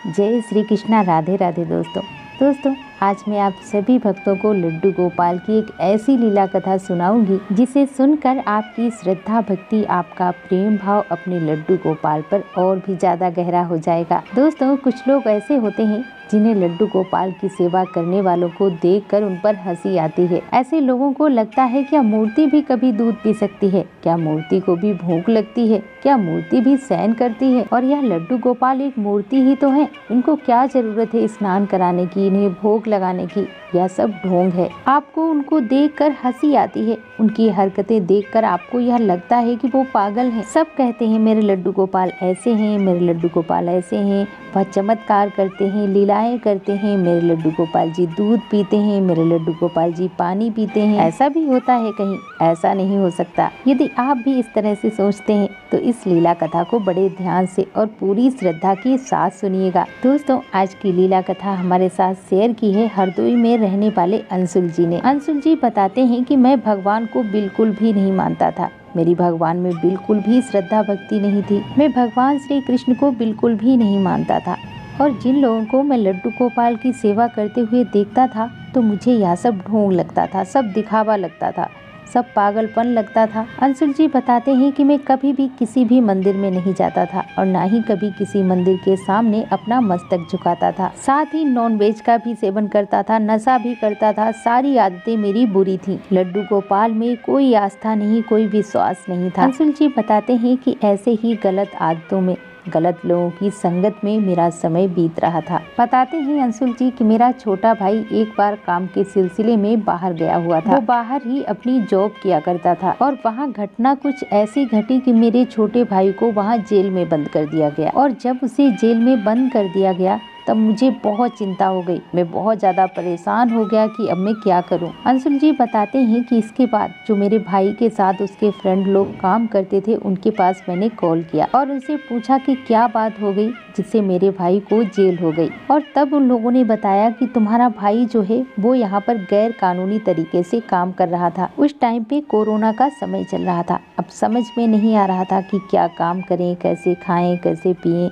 जय श्री कृष्णा, राधे राधे दोस्तों, आज मैं आप सभी भक्तों को लड्डू गोपाल की एक ऐसी लीला कथा सुनाऊंगी जिसे सुनकर आपकी श्रद्धा भक्ति, आपका प्रेम भाव अपने लड्डू गोपाल पर और भी ज्यादा गहरा हो जाएगा। दोस्तों, कुछ लोग ऐसे होते हैं जिन्हें लड्डू गोपाल की सेवा करने वालों को देखकर उन पर हंसी आती है। ऐसे लोगों को लगता है क्या मूर्ति भी कभी दूध पी सकती है? क्या मूर्ति को भी भूख लगती है? क्या मूर्ति भी सहन करती है? और यह लड्डू गोपाल एक मूर्ति ही तो है, इनको क्या जरूरत है स्नान कराने की, इन्हें भोग लगाने की? यह सब ढोंग है। आपको उनको देखकर हंसी आती है, उनकी हरकतें देखकर आपको यह लगता है कि वो पागल हैं। सब कहते हैं मेरे लड्डू गोपाल ऐसे हैं, मेरे लड्डू गोपाल ऐसे हैं, वह चमत्कार करते हैं, लीलाएं करते हैं, मेरे लड्डू गोपाल जी दूध पीते हैं, मेरे लड्डू गोपाल जी पानी पीते हैं। ऐसा भी होता है? कहीं ऐसा नहीं हो सकता। यदि आप भी इस तरह से सोचते हैं तो इस लीला कथा को बड़े ध्यान से और पूरी श्रद्धा के साथ सुनिएगा। दोस्तों, आज की लीला कथा हमारे साथ शेयर की है हरदोई में रहने वाले अंशुल जी ने। अंशुल जी बताते हैं कि मैं भगवान को बिल्कुल भी नहीं मानता था, मेरी भगवान में बिल्कुल भी श्रद्धा भक्ति नहीं थी, मैं भगवान श्री कृष्ण को बिल्कुल भी नहीं मानता था। और जिन लोगों को मैं लड्डू गोपाल की सेवा करते हुए देखता था तो मुझे यह सब ढोंग लगता था, सब दिखावा लगता था, सब पागलपन लगता था। अंशुल जी बताते हैं कि मैं कभी भी किसी भी मंदिर में नहीं जाता था और ना ही कभी किसी मंदिर के सामने अपना मस्तक झुकाता था। साथ ही नॉनवेज का भी सेवन करता था, नशा भी करता था। सारी आदतें मेरी बुरी थी। लड्डू गोपाल में कोई आस्था नहीं, कोई विश्वास नहीं था। अंशुल जी बताते हैं कि ऐसे ही गलत आदतों में, गलत लोगों की संगत में मेरा समय बीत रहा था। बताते हैं अंशुल जी कि मेरा छोटा भाई एक बार काम के सिलसिले में बाहर गया हुआ था। वो बाहर ही अपनी जॉब किया करता था और वहाँ घटना कुछ ऐसी घटी कि मेरे छोटे भाई को वहाँ जेल में बंद कर दिया गया। और जब उसे जेल में बंद कर दिया गया तब मुझे बहुत चिंता हो गई, मैं बहुत ज्यादा परेशान हो गया कि अब मैं क्या करूं। अंशुल जी बताते हैं कि इसके बाद जो मेरे भाई के साथ उसके फ्रेंड लोग काम करते थे उनके पास मैंने कॉल किया और उनसे पूछा कि क्या बात हो गई जिससे मेरे भाई को जेल हो गई। और तब उन लोगों ने बताया कि तुम्हारा भाई जो है वो यहाँ पर गैर कानूनी तरीके से काम कर रहा था। उस टाइम पे कोरोना का समय चल रहा था। अब समझ में नहीं आ रहा था कि क्या काम करें, कैसे खाएं, कैसे पिएं,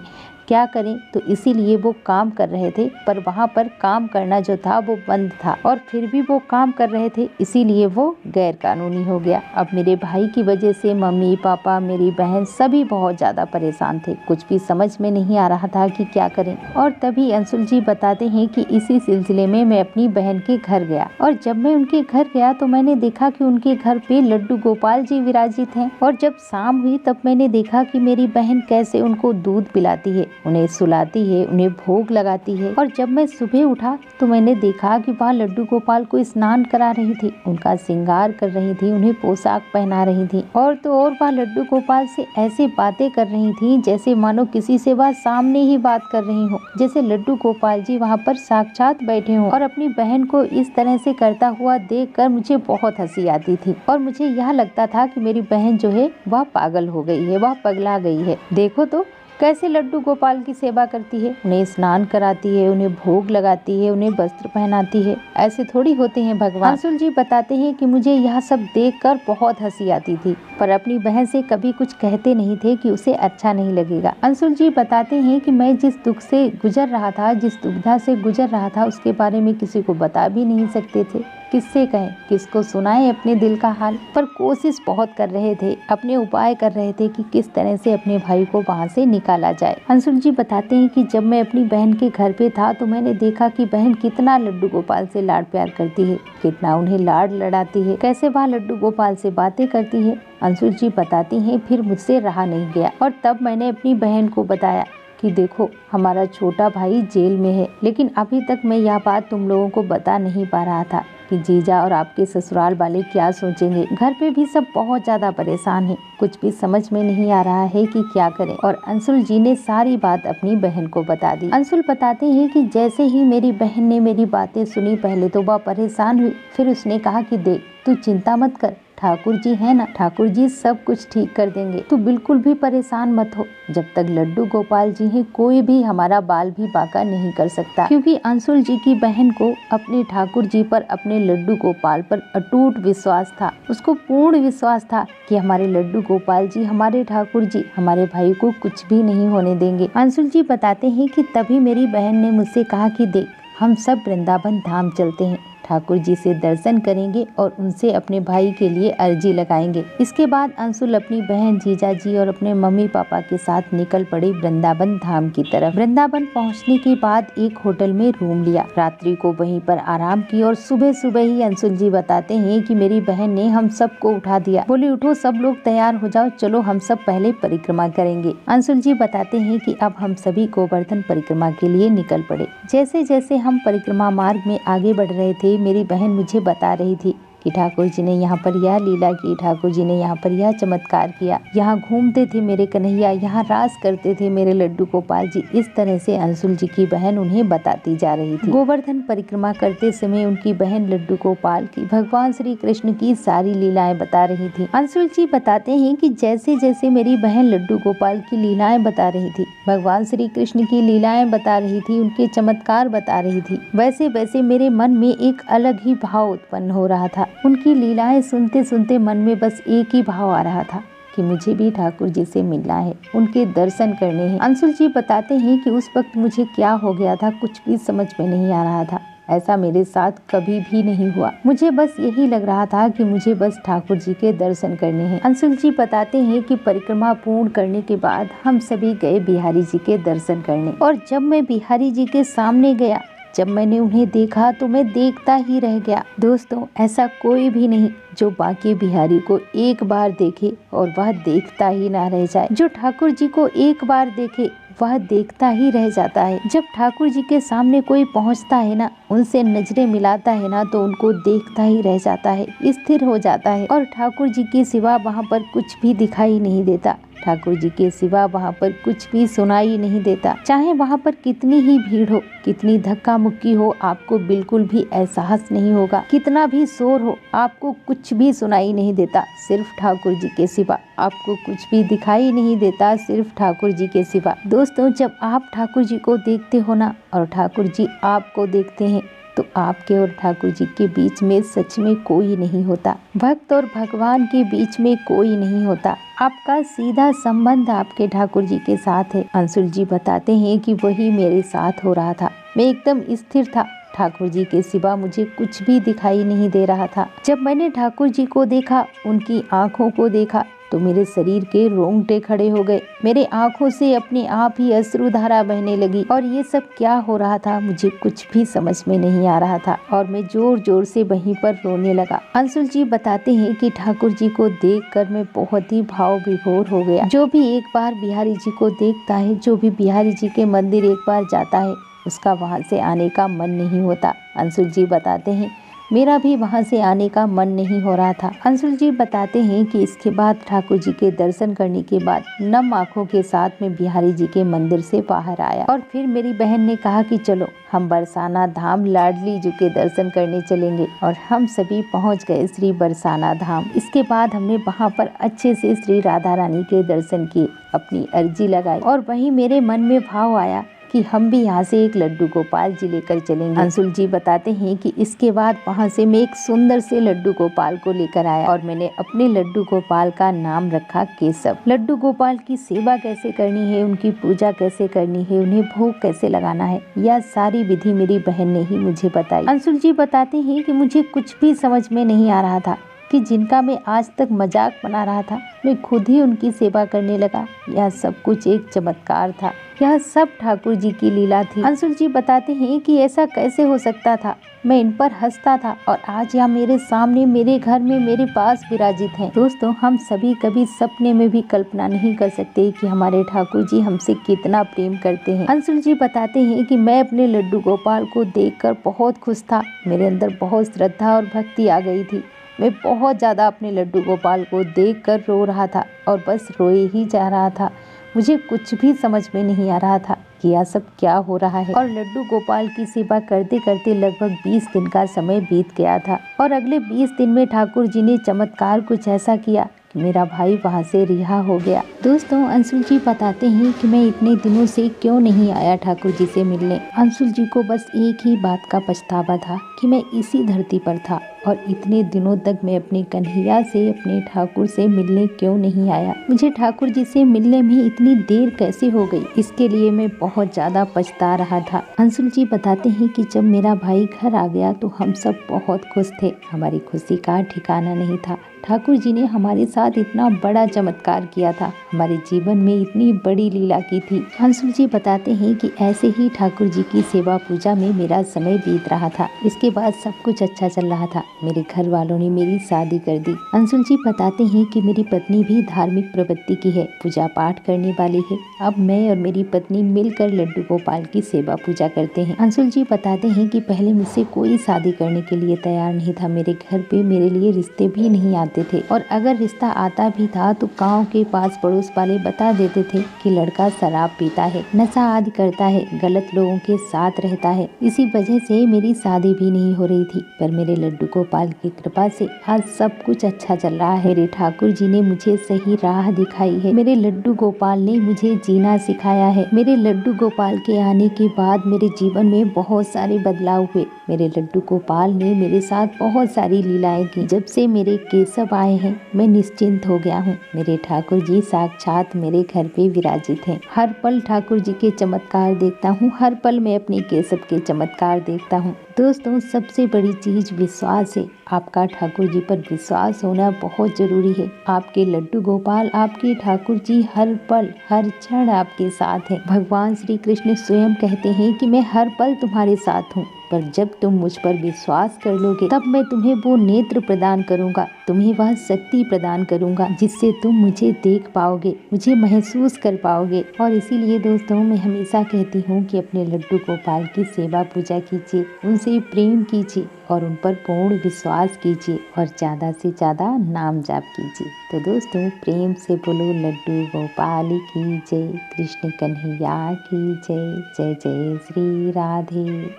क्या करें, तो इसीलिए वो काम कर रहे थे। पर वहाँ पर काम करना जो था वो बंद था और फिर भी वो काम कर रहे थे, इसीलिए वो गैर कानूनी हो गया। अब मेरे भाई की वजह से मम्मी पापा, मेरी बहन सभी बहुत ज़्यादा परेशान थे। कुछ भी समझ में नहीं आ रहा था कि क्या करें। और तभी अंशुल जी बताते हैं कि इसी सिलसिले में मैं अपनी बहन के घर गया और जब मैं उनके घर गया तो मैंने देखा कि उनके घर पे लड्डू गोपाल जी विराजित हैं। और जब शाम हुई तब मैंने देखा कि मेरी बहन कैसे उनको दूध पिलाती है, उन्हें सुलाती है, उन्हें भोग लगाती है। और जब मैं सुबह उठा तो मैंने देखा कि वह लड्डू गोपाल को स्नान करा रही थी, उनका श्रृंगार कर रही थी, उन्हें पोशाक पहना रही थी। और तो और वह लड्डू गोपाल से ऐसे बातें कर रही थी जैसे मानो किसी से वह सामने ही बात कर रही हो, जैसे लड्डू गोपाल जी वहाँ पर साक्षात बैठे हों। और अपनी बहन को इस तरह से करता हुआ देखकर मुझे बहुत हंसी आती थी और मुझे यह लगता था कि मेरी बहन जो है वह पागल हो गई है, वह पगला गई है। देखो तो कैसे लड्डू गोपाल की सेवा करती है, उन्हें स्नान कराती है, उन्हें भोग लगाती है, उन्हें वस्त्र पहनाती है। ऐसे थोड़ी होते हैं भगवान। अंशुल जी बताते हैं कि मुझे यह सब देखकर बहुत हंसी आती थी, पर अपनी बहन से कभी कुछ कहते नहीं थे कि उसे अच्छा नहीं लगेगा। अंशुल जी बताते हैं कि मैं जिस दुख से गुजर रहा था, जिस दुविधा से गुजर रहा था, उसके बारे में किसी को बता भी नहीं सकते थे। किससे कहें, किसको सुनाएं अपने दिल का हाल। पर कोशिश बहुत कर रहे थे, अपने उपाय कर रहे थे कि किस तरह से अपने भाई को वहाँ से निकाला जाए। अंशुल जी बताते हैं कि जब मैं अपनी बहन के घर पे था तो मैंने देखा कि बहन कितना लड्डू गोपाल से लाड प्यार करती है, कितना उन्हें लाड लड़ाती है, कैसे वह लड्डू गोपाल से बातें करती है। अंशुल जी बताती हैं फिर मुझसे रहा नहीं गया और तब मैंने अपनी बहन को बताया कि देखो हमारा छोटा भाई जेल में है, लेकिन अभी तक मैं यह बात तुम लोगों को बता नहीं पा रहा था कि जीजा और आपके ससुराल वाले क्या सोचेंगे। घर पे भी सब बहुत ज्यादा परेशान हैं, कुछ भी समझ में नहीं आ रहा है कि क्या करें। और अंशुल जी ने सारी बात अपनी बहन को बता दी। अंशुल बताते हैं कि जैसे ही मेरी बहन ने मेरी बातें सुनी, पहले तो वह परेशान हुई, फिर उसने कहा कि देख तू चिंता मत कर, ठाकुर जी है ना, ठाकुर जी सब कुछ ठीक कर देंगे, तो बिल्कुल भी परेशान मत हो। जब तक लड्डू गोपाल जी हैं कोई भी हमारा बाल भी बांका नहीं कर सकता, क्योंकि अंशुल जी की बहन को अपने ठाकुर जी पर, अपने लड्डू गोपाल पर अटूट विश्वास था। उसको पूर्ण विश्वास था कि हमारे लड्डू गोपाल जी, हमारे ठाकुर जी हमारे भाई को कुछ भी नहीं होने देंगे। अंशुल जी बताते हैं कि तभी मेरी बहन ने मुझसे कहा कि देख, हम सब वृंदावन धाम चलते हैं, ठाकुर जी से दर्शन करेंगे और उनसे अपने भाई के लिए अर्जी लगाएंगे। इसके बाद अंशुल अपनी बहन, जीजा जी और अपने मम्मी पापा के साथ निकल पड़े वृंदावन धाम की तरफ। वृंदावन पहुंचने के बाद एक होटल में रूम लिया, रात्रि को वहीं पर आराम की और सुबह सुबह ही अंशुल जी बताते हैं कि मेरी बहन ने हम सबको उठा दिया, बोली उठो सब लोग तैयार हो जाओ, चलो हम सब पहले परिक्रमा करेंगे। अंशुल जी बताते हैं कि अब हम सभी गोवर्धन परिक्रमा के लिए निकल पड़े। जैसे जैसे हम परिक्रमा मार्ग में आगे बढ़ रहे थे, मेरी बहन मुझे बता रही थी कि ठाकुर जी ने यहाँ पर यह लीला की, ठाकुर जी ने यहाँ पर यह चमत्कार किया, यहाँ घूमते थे मेरे कन्हैया, यहाँ रास करते थे मेरे लड्डू गोपाल जी। इस तरह से अंशुल जी की बहन उन्हें बताती जा रही थी। गोवर्धन परिक्रमा करते समय उनकी बहन लड्डू गोपाल की, भगवान श्री कृष्ण की सारी लीलाएं बता रही थी। अंशुल जी बताते हैं कि जैसे जैसे मेरी बहन लड्डू गोपाल की लीलाएं बता रही थी, भगवान श्री कृष्ण की लीलाएं बता रही थी, उनके चमत्कार बता रही थी, वैसे वैसे मेरे मन में एक अलग ही भाव उत्पन्न हो रहा था। उनकी लीलाएं सुनते सुनते मन में बस एक ही भाव आ रहा था कि मुझे भी ठाकुर जी से मिलना है, उनके दर्शन करने हैं। अंशुल जी बताते हैं कि उस वक्त मुझे क्या हो गया था कुछ भी समझ में नहीं आ रहा था। ऐसा मेरे साथ कभी भी नहीं हुआ। मुझे बस यही लग रहा था कि मुझे बस ठाकुर जी के दर्शन करने हैं। अंशुल जी बताते हैं कि परिक्रमा पूर्ण करने के बाद हम सभी गए बिहारी जी के दर्शन करने, और जब मैं बिहारी जी के सामने गया, जब मैंने उन्हें देखा तो मैं देखता ही रह गया। दोस्तों, ऐसा कोई भी नहीं जो बांके बिहारी को एक बार देखे और वह देखता ही ना रह जाए। जो ठाकुर जी को एक बार देखे वह देखता ही रह जाता है। जब ठाकुर जी के सामने कोई पहुंचता है ना, उनसे नजरें मिलाता है ना, तो उनको देखता ही रह जाता है, स्थिर हो जाता है, और ठाकुर जी के सिवा वहाँ पर कुछ भी दिखाई नहीं देता। ठाकुर जी के सिवा वहाँ पर कुछ भी सुनाई नहीं देता। चाहे वहाँ पर कितनी ही भीड़ हो, कितनी धक्का मुक्की हो, आपको बिल्कुल भी एहसास नहीं होगा। कितना भी शोर हो, आपको कुछ भी सुनाई नहीं देता, सिर्फ ठाकुर जी के सिवा। आपको कुछ भी दिखाई नहीं देता, सिर्फ ठाकुर जी के सिवा। दोस्तों, जब आप ठाकुर जी को देखते हो ना, और ठाकुर जी आपको देखते हैं, तो आपके और ठाकुर जी के बीच में सच में कोई नहीं होता। भक्त और भगवान के बीच में कोई नहीं होता। आपका सीधा संबंध आपके ठाकुर जी के साथ है। अंशुल जी बताते हैं कि वही मेरे साथ हो रहा था। मैं एकदम स्थिर था, ठाकुर जी के सिवा मुझे कुछ भी दिखाई नहीं दे रहा था। जब मैंने ठाकुर जी को देखा, उनकी आंखों को देखा, तो मेरे शरीर के रोंगटे खड़े हो गए। मेरे आंखों से अपने आप ही अश्रुधारा बहने लगी, और ये सब क्या हो रहा था मुझे कुछ भी समझ में नहीं आ रहा था, और मैं जोर जोर से वहीं पर रोने लगा। अंशुल जी बताते हैं कि ठाकुर जी को देखकर मैं बहुत ही भाव विभोर हो गया। जो भी एक बार बिहारी जी को देखता है, जो भी बिहारी जी के मंदिर एक बार जाता है, उसका वहाँ से आने का मन नहीं होता। अंशुल जी बताते हैं मेरा भी वहाँ से आने का मन नहीं हो रहा था। अंशुल जी बताते हैं कि इसके बाद ठाकुर जी के दर्शन करने के बाद नम आँखों के साथ में बिहारी जी के मंदिर से बाहर आया, और फिर मेरी बहन ने कहा कि चलो हम बरसाना धाम लाडली जी के दर्शन करने चलेंगे, और हम सभी पहुँच गए श्री बरसाना धाम। इसके बाद हमने वहाँ पर अच्छे से श्री राधा रानी के दर्शन किए, अपनी अर्जी लगाई, और वहीं मेरे मन में भाव आया कि हम भी यहाँ से एक लड्डू गोपाल जी लेकर चलेंगे। अंशुल जी बताते हैं कि इसके बाद वहाँ से मैं एक सुंदर से लड्डू गोपाल को लेकर आया, और मैंने अपने लड्डू गोपाल का नाम रखा केशव। लड्डू गोपाल की सेवा कैसे करनी है, उनकी पूजा कैसे करनी है, उन्हें भोग कैसे लगाना है, यह सारी विधि मेरी बहन ने ही मुझे बताई। अंशुल जी बताते हैं कि मुझे कुछ भी समझ में नहीं आ रहा था कि जिनका मैं आज तक मजाक बना रहा था, मैं खुद ही उनकी सेवा करने लगा। यह सब कुछ एक चमत्कार था, यह सब ठाकुर जी की लीला थी। अंशुल जी बताते हैं कि ऐसा कैसे हो सकता था। मैं इन पर हंसता था, और आज यह मेरे सामने, मेरे घर में, मेरे पास विराजित हैं। दोस्तों, हम सभी कभी सपने में भी कल्पना नहीं कर सकते कि हमारे ठाकुर जी हमसे कितना प्रेम करते हैं। अंशुल जी बताते हैं कि मैं अपने लड्डू गोपाल को देखकर बहुत खुश था। मेरे अंदर बहुत श्रद्धा और भक्ति आ गई थी। मैं बहुत ज़्यादा अपने लड्डू गोपाल को देखकर रो रहा था, और बस रोए ही जा रहा था। मुझे कुछ भी समझ में नहीं आ रहा था कि यह सब क्या हो रहा है। और लड्डू गोपाल की सेवा करते करते लगभग 20 दिन का समय बीत गया था और अगले 20 दिन में ठाकुर जी ने चमत्कार कुछ ऐसा किया कि मेरा भाई वहाँ से रिहा हो गया। दोस्तों, अंशुल जी बताते हैं कि मैं इतने दिनों से क्यों नहीं आया ठाकुर जी से मिलने। अंशुल जी को बस एक ही बात का पछतावा था कि मैं इसी धरती पर था और इतने दिनों तक मैं अपने कन्हैया से, अपने ठाकुर से मिलने क्यों नहीं आया। मुझे ठाकुर जी से मिलने में इतनी देर कैसे हो गई, इसके लिए मैं बहुत ज्यादा पछता रहा था। अंशुल जी बताते हैं कि जब मेरा भाई घर आ गया तो हम सब बहुत खुश थे। हमारी खुशी का ठिकाना नहीं था। ठाकुर जी ने हमारे साथ इतना बड़ा चमत्कार किया था, हमारे जीवन में इतनी बड़ी लीला की थी। अंशुल जी बताते हैं कि ऐसे ही ठाकुर जी की सेवा पूजा में मेरा समय बीत रहा था। इसके बाद सब कुछ अच्छा चल रहा था। मेरे घर वालों ने मेरी शादी कर दी। अंशुल जी बताते हैं कि मेरी पत्नी भी धार्मिक प्रवृत्ति की है, पूजा पाठ करने वाली है। अब मैं और मेरी पत्नी मिलकर लड्डू गोपाल की सेवा पूजा करते हैं। अंशुल जी बताते हैं कि पहले मुझसे कोई शादी करने के लिए तैयार नहीं था। मेरे घर पे मेरे लिए रिश्ते भी नहीं आते थे और अगर रिश्ता आता भी था तो गांव के पास पड़ोस वाले बता देते थे कि लड़का शराब पीता है, नशा आदि करता है, गलत लोगों के साथ रहता है। इसी वजह से मेरी शादी भी नहीं हो रही थी। पर मेरे लड्डू गोपाल की कृपा से आज सब कुछ अच्छा चल रहा है। मेरे ठाकुर जी ने मुझे सही राह दिखाई है। मेरे लड्डू गोपाल ने मुझे जीना सिखाया है। मेरे लड्डू गोपाल के आने के बाद मेरे जीवन में बहुत सारे बदलाव हुए। मेरे लड्डू गोपाल ने मेरे साथ बहुत सारी लीलाएं की। जब से मेरे केशव आए हैं मैं निश्चिंत हो गया हूँ। मेरे ठाकुर जी साक्षात मेरे घर पे विराजित हैं। हर पल ठाकुर जी के चमत्कार देखता हूँ, हर पल मैं अपने केशव के चमत्कार देखता हूँ। दोस्तों, सबसे बड़ी चीज विश्वास है। आपका ठाकुर जी पर विश्वास होना बहुत जरूरी है। आपके लड्डू गोपाल, आपके ठाकुर जी हर पल हर क्षण आपके साथ हैं। भगवान श्री कृष्ण स्वयं कहते हैं कि मैं हर पल तुम्हारे साथ हूँ, पर जब तुम मुझ पर विश्वास कर लोगे तब मैं तुम्हें वो नेत्र प्रदान करूंगा, तुम्हें वह शक्ति प्रदान करूंगा जिससे तुम मुझे देख पाओगे, मुझे महसूस कर पाओगे। और इसीलिए दोस्तों, मैं हमेशा कहती हूँ कि अपने लड्डू गोपाल की सेवा पूजा कीजिए, उनसे प्रेम कीजिए और उन पर पूर्ण विश्वास कीजिए और ज़्यादा से ज़्यादा नाम जाप कीजिए। तो दोस्तों, प्रेम से बोलो लड्डू गोपाल की जय, कृष्ण कन्हैया की जय। जय जय श्री राधे।